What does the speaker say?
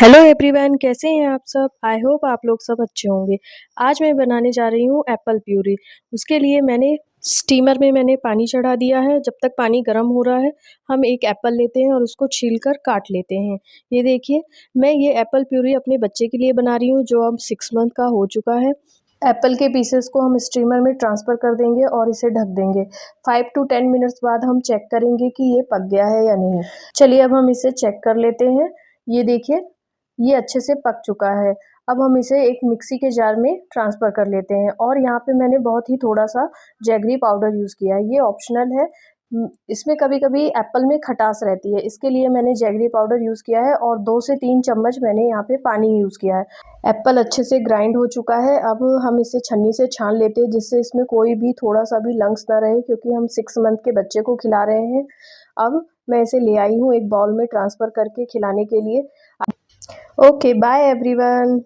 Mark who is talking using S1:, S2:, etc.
S1: Hello everyone, कैसे हैं आप सब। आई होप आप लोग सब अच्छे होंगे। आज मैं बनाने जा रही हूँ एप्पल प्यूरी। उसके लिए मैंने स्टीमर में पानी चढ़ा दिया है। जब तक पानी गर्म हो रहा है हम एक एप्पल लेते हैं और उसको छीलकर काट लेते हैं। ये देखिए, मैं ये एप्पल प्यूरी अपने बच्चे के लिए बना रही हूँ जो अब 6 मंथ का हो चुका है। एप्पल के पीसेस को हम स्टीमर में ट्रांसफ़र कर देंगे और इसे ढक देंगे। 5 टू 10 मिनट्स बाद हम चेक करेंगे कि ये पक गया है या नहीं। चलिए अब हम इसे चेक कर लेते हैं। ये देखिए, ये अच्छे से पक चुका है। अब हम इसे एक मिक्सी के जार में ट्रांसफ़र कर लेते हैं और यहाँ पे मैंने बहुत ही थोड़ा-सा जैगरी पाउडर यूज़ किया है, ये ऑप्शनल है। इसमें कभी-कभी एप्पल में खटास रहती है, इसके लिए मैंने जैगरी पाउडर यूज़ किया है और 2 से 3 चम्मच मैंने यहाँ पे पानी यूज़ किया है। एप्पल अच्छे से ग्राइंड हो चुका है, अब हम इसे छन्नी से छान लेते हैं जिससे इसमें कोई भी थोड़ा-सा भी लंग्स ना रहे, क्योंकि हम 6 मंथ के बच्चे को खिला रहे हैं। अब मैं इसे ले आई हूँ एक बाउल में ट्रांसफ़र करके खिलाने के लिए। Okay, bye everyone.